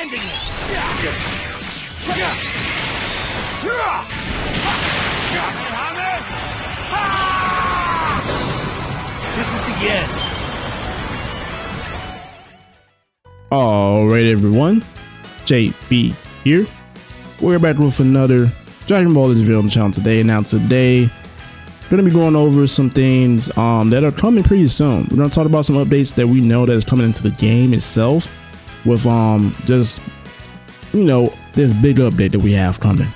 ending this! This is the end. Alright everyone, JB here. We're back with another Dragon Ball Z video on the channel today. Now today, we're going to be going over some things that are coming pretty soon. We're going to talk about some updates that we know that is coming into the game itself with just, you know, this big update that we have coming.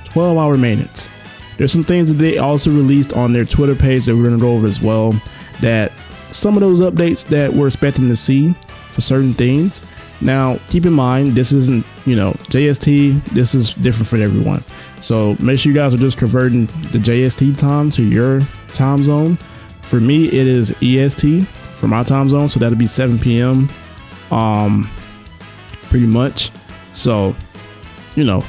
12-hour maintenance. There's some things that they also released on their Twitter page that we're going to go over as well, that some of those updates that we're expecting to see for certain things. Now, keep in mind, this isn't, you know, JST, this is different for everyone. So make sure you guys are just converting the JST time to your time zone. For me, it is EST for my time zone. So that'll be 7 p.m. Pretty much. So, you know,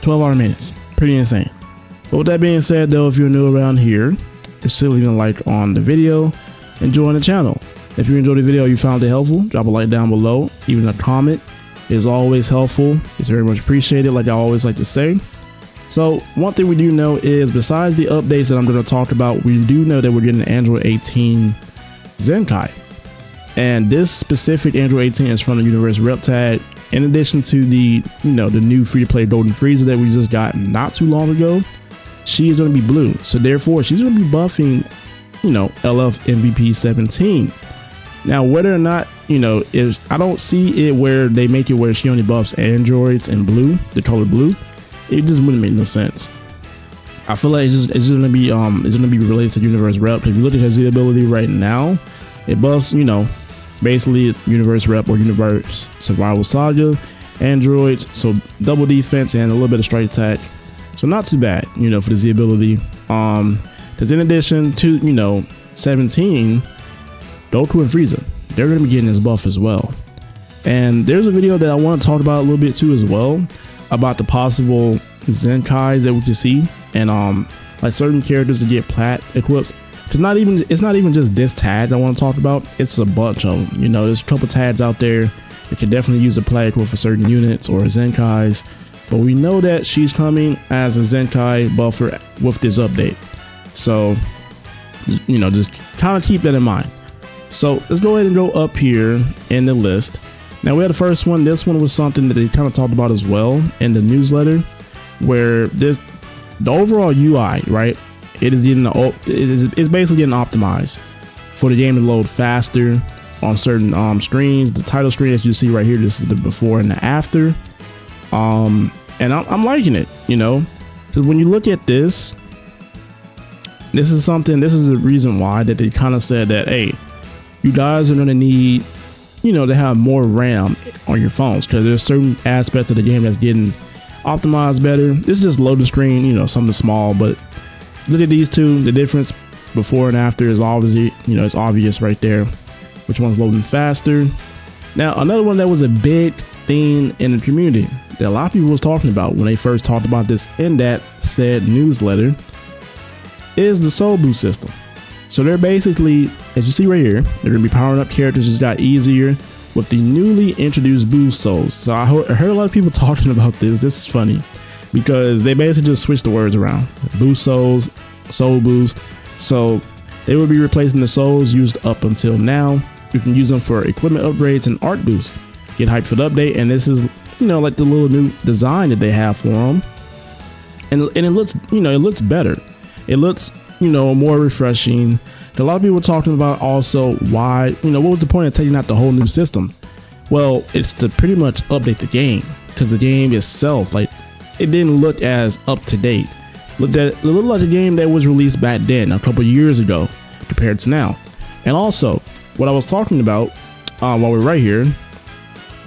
12-hour minutes, pretty insane. But with that being said, though, if you're new around here, consider leaving a like on the video and join the channel. If you enjoyed the video, you found it helpful, drop a like down below. Even a comment is always helpful. It's very much appreciated, like I always like to say. So one thing we do know is, besides the updates that I'm going to talk about, we do know that we're getting Android 18 Zenkai. And this specific Android 18 is from the Universe Rep tag. In addition to the, you know, the new free-to-play Golden Frieza that we just got not too long ago, she is going to be blue. So therefore, she's going to be buffing, you know, LF MVP 17. Now, whether or not, you know, I don't see it where they make it where she only buffs androids in blue, the color blue. It just wouldn't make no sense. I feel like it's gonna be related to Universe Rep. If you look at her Z ability right now, it buffs, you know, basically Universe Rep or Universe Survival Saga androids, so double defense and a little bit of strike attack. So not too bad, you know, for the Z ability. Because in addition to, you know, 17. Goku and Frieza, they're going to be getting this buff as well. And there's a video that I want to talk about a little bit too as well, about the possible Zenkais that we can see, and like certain characters to get plat equips. Because it's not even just this tag I want to talk about, it's a bunch of them. You know, there's a couple tags out there that can definitely use a plat equip for certain units or Zenkais. But we know that she's coming as a Zenkai buffer with this update. So, you know, just kind of keep that in mind. So let's go ahead and go up here in the list. Now we had the first one. This one was something that they kind of talked about as well in the newsletter, where the overall UI, right? It's basically getting optimized for the game to load faster on certain screens. The title screen, as you see right here, this is the before and the after. And I'm liking it, you know, because when you look at this is the reason why that they kind of said that, hey, you guys are going to need, you know, to have more RAM on your phones, because there's certain aspects of the game that's getting optimized better. This is just load the screen, you know, something small, but look at these two. The difference before and after is obviously, you know, it's obvious right there which one's loading faster. Now, another one that was a big thing in the community that a lot of people was talking about when they first talked about this in that said newsletter is the Soul Boost system. So they're basically, as you see right here, they're going to be powering up characters just got easier with the newly introduced boost souls. So I heard a lot of people talking about this. This is funny because they basically just switched the words around. Boost souls, soul boost. So they will be replacing the souls used up until now. You can use them for equipment upgrades and art boosts. Get hyped for the update. And this is, you know, like the little new design that they have for them. And it looks, you know, it looks better. It looks, you know, more refreshing. A lot of people were talking about also why, you know, what was the point of taking out the whole new system? Well, it's to pretty much update the game, because the game itself, like, it didn't look as up to date. It looked like a game that was released back then, a couple years ago, compared to now. And also, what I was talking about while we're right here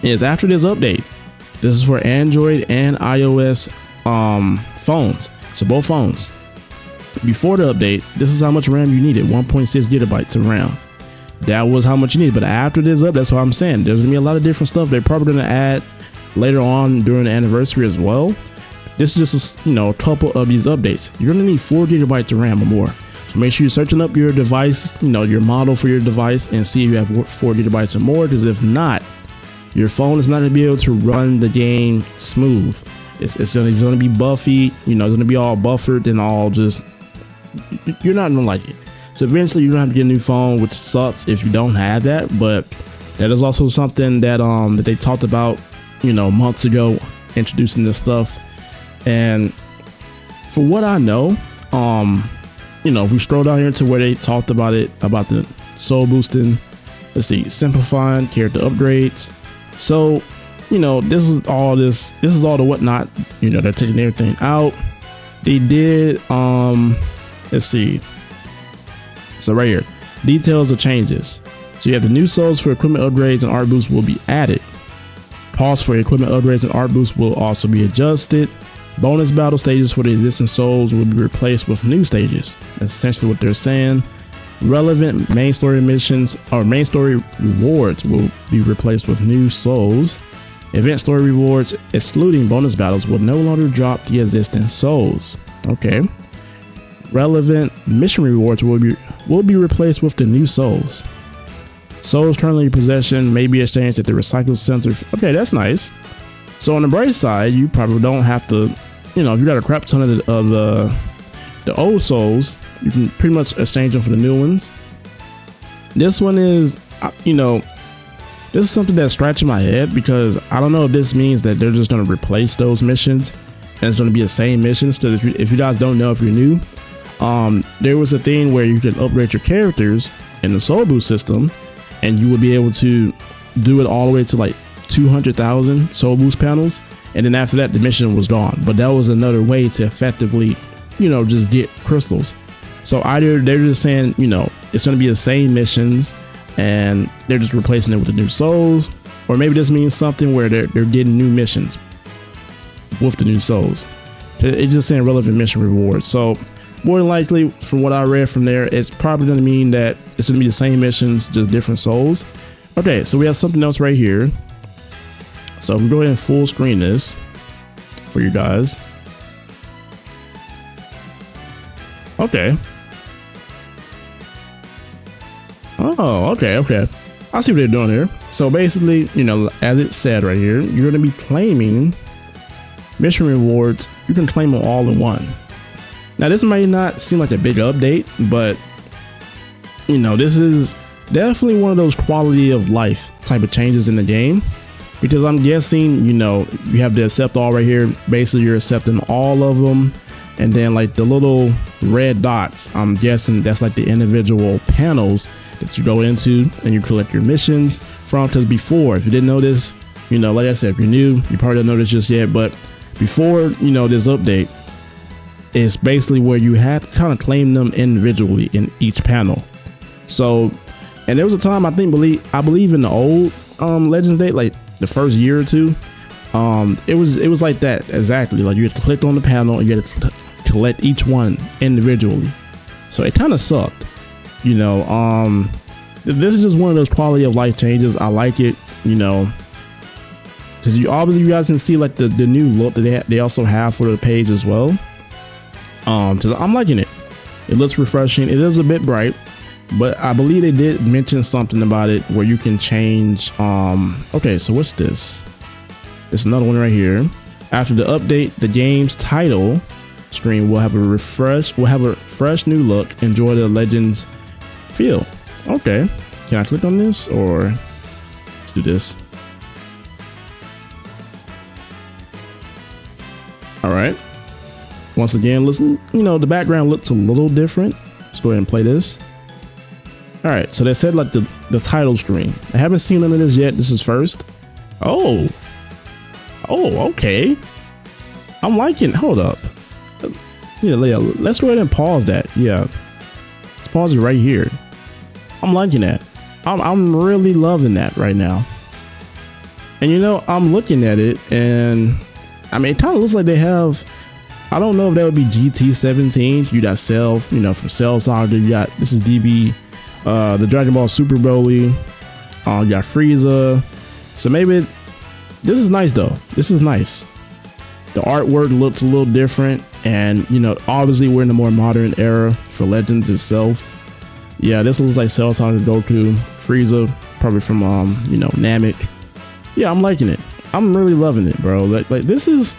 is after this update, this is for Android and iOS phones, so both phones. Before the update, this is how much RAM you needed, 1.6 gigabytes of RAM. That was how much you needed. But after this up, that's what I'm saying. There's gonna be a lot of different stuff they're probably gonna add later on during the anniversary as well. This is just a couple of these updates. You're gonna need 4 gigabytes of RAM or more. So make sure you're searching up your device, your model for your device, and see if you have 4 gigabytes or more. Because if not, your phone is not going to be able to run the game smooth. It's going to be buffy, you know, it's going to be all buffered and all just, you're not going to like it. So eventually you're going to have to get a new phone, which sucks if you don't have that. But that is also something that that they talked about, you know, months ago, introducing this stuff. And for what I know, you know, if we scroll down here to where they talked about it, about the soul boosting, let's see, simplifying character upgrades. So, you know, this is all the whatnot, you know, they're taking everything out. They did, let's see. So right here, details of changes. So you have the new souls for equipment upgrades and art boosts will be added. Costs for equipment upgrades and art boosts will also be adjusted. Bonus battle stages for the existing souls will be replaced with new stages. That's essentially what they're saying. Relevant main story missions or main story rewards will be replaced with new souls. Event story rewards, excluding bonus battles, will no longer drop the existing souls. Okay. Relevant mission rewards will be replaced with the new souls. Souls currently in possession may be exchanged at the recycle center. Okay, that's nice. So on the bright side, you probably don't have to, you know, if you got a crap ton of the old souls, you can pretty much exchange them for the new ones. This one is, you know, this is something that's scratching my head because I don't know if this means that they're just going to replace those missions and it's going to be the same missions. So if you guys don't know, if you're new, there was a thing where you could upgrade your characters in the soul boost system and you would be able to do it all the way to like 200,000 soul boost panels, and then after that the mission was gone. But that was another way to effectively, you know, just get crystals. So either they're just saying, you know, it's going to be the same missions and they're just replacing it with the new souls, or maybe this means something where they're getting new missions with the new souls. It's just saying relevant mission rewards. So more than likely, from what I read from there, it's probably going to mean that it's going to be the same missions, just different souls. Okay, so we have something else right here. So if we go ahead and full screen this for you guys. Okay. Oh, okay. I see what they're doing here. So basically, you know, as it said right here, you're going to be claiming mission rewards. You can claim them all in one. Now, this might not seem like a big update, but, you know, this is definitely one of those quality of life type of changes in the game. Because I'm guessing, you know, you have the accept all right here. Basically, you're accepting all of them. And then like the little red dots, I'm guessing that's like the individual panels that you go into and you collect your missions from. Because before, if you didn't know this, you know, like I said, if you're new, you probably don't know this just yet. But before, you know, this update, it's basically where you had to kind of claim them individually in each panel. So, and there was a time I believe in the old Legends date, like the first year or two, it was like that exactly. Like you had to click on the panel and you had to collect each one individually. So it kind of sucked, you know. This is just one of those quality of life changes. I like it, you know, because you guys can see like the new look that they also have for the page as well. So I'm liking it. It looks refreshing. It is a bit bright, but I believe they did mention something about it where you can change. Okay, so what's this? It's another one right here. After the update, the game's title screen will have a fresh new look. Enjoy the Legends feel. Okay, can I click on this or let's do this? All right. Once again, listen, you know, the background looks a little different. Let's go ahead and play this. All right, so they said like the title screen. I haven't seen none of this yet. This is first. Oh, okay. I'm liking. Hold up. Yeah, let's go ahead and pause that. Yeah, let's pause it right here. I'm liking that. I'm really loving that right now. And you know, I'm looking at it, and I mean, it kind of looks like they have. I don't know if that would be GT17. You got Cell, you know, from Cell Saga. You got, this is DB, the Dragon Ball Super Broly. You got Frieza. So maybe this is nice though. This is nice. The artwork looks a little different, and you know, obviously we're in a more modern era for Legends itself. Yeah, this looks like Cell Saga Goku, Frieza, probably from you know, Namek. yeah, I'm liking it. I'm really loving it, bro. Like this is,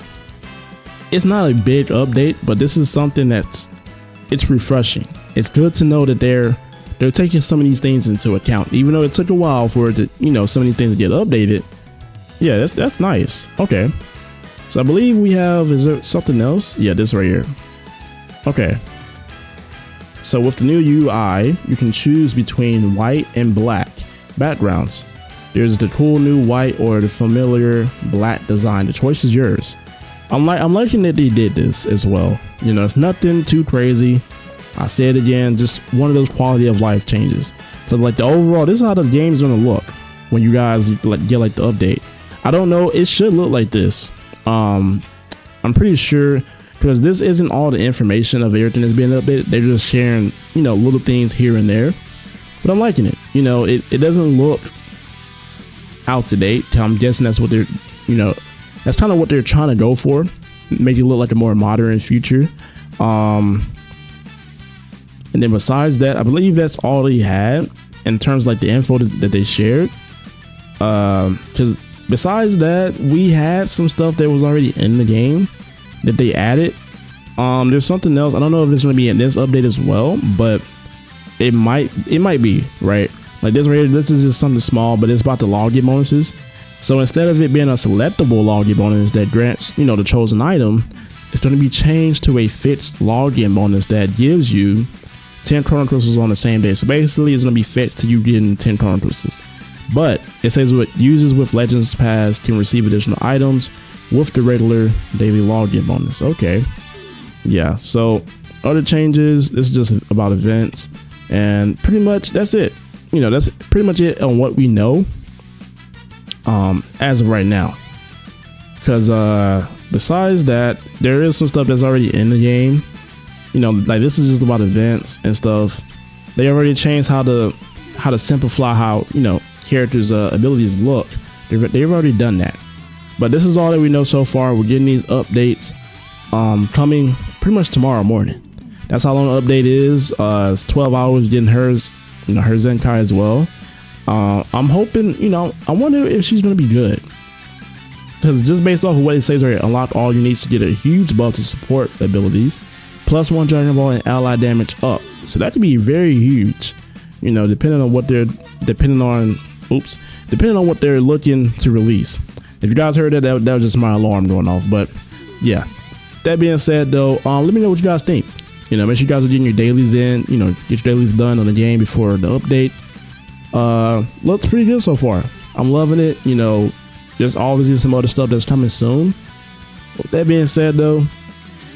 it's not a big update, but this is something it's refreshing. It's good to know that they're taking some of these things into account, even though it took a while for it to, you know, some of these things to get updated. Yeah, that's nice. Okay, so I believe we have, is there something else? Yeah, this right here. Okay, so with the new UI, you can choose between white and black backgrounds. There's the cool new white or the familiar black design. The choice is yours. I'm liking that they did this as well. You know, it's nothing too crazy. I say it again, just one of those quality of life changes. So like the overall, this is how the game's gonna look when you guys like get like the update. I don't know, it should look like this. I'm pretty sure, because this isn't all the information of everything that's being updated. They're just sharing, you know, little things here and there. But I'm liking it. You know, it doesn't look out to date. I'm guessing that's what they're, you know, that's kind of what they're trying to go for, make it look like a more modern future. And then besides that, I believe that's all they had in terms of like the info that they shared. Because besides that, we had some stuff that was already in the game that they added. There's something else. I don't know if it's going to be in this update as well, but it might be, right? Like this right here, this is just something small, but it's about the login bonuses. So instead of it being a selectable login bonus that grants, you know, the chosen item, it's going to be changed to a fixed login bonus that gives you 10 chrono crystals on the same day. So basically it's going to be fixed to you getting 10 chrono crystals. But it says what users with Legends Pass can receive additional items with the regular daily login bonus. Okay. Yeah. So other changes, this is just about events, and pretty much that's it. You know, that's pretty much it on what we know as of right now. Because besides that, there is some stuff that's already in the game. You know, like this is just about events and stuff. They already changed how to simplify how, you know, characters' abilities look. They've already done that. But this is all that we know so far. We're getting these updates coming pretty much tomorrow morning. That's how long the update is. It's 12 hours getting hers, you know, her Zenkai as well. I'm hoping, you know, I wonder if she's gonna be good, because just based off of what it says right here, unlock all you need to get a huge buff to support abilities, +1 Dragon Ball and ally damage up. So that could be very huge, you know, depending on what they're what they're looking to release. If you guys heard that was just my alarm going off. But yeah, that being said though, let me know what you guys think. You know, make sure you guys are getting your dailies in, you know, get your dailies done on the game before the update. Looks pretty good so far. I'm loving it. You know, there's obviously some other stuff that's coming soon. With that being said though,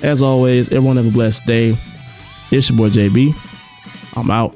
as always, everyone have a blessed day. It's your boy JB. I'm out.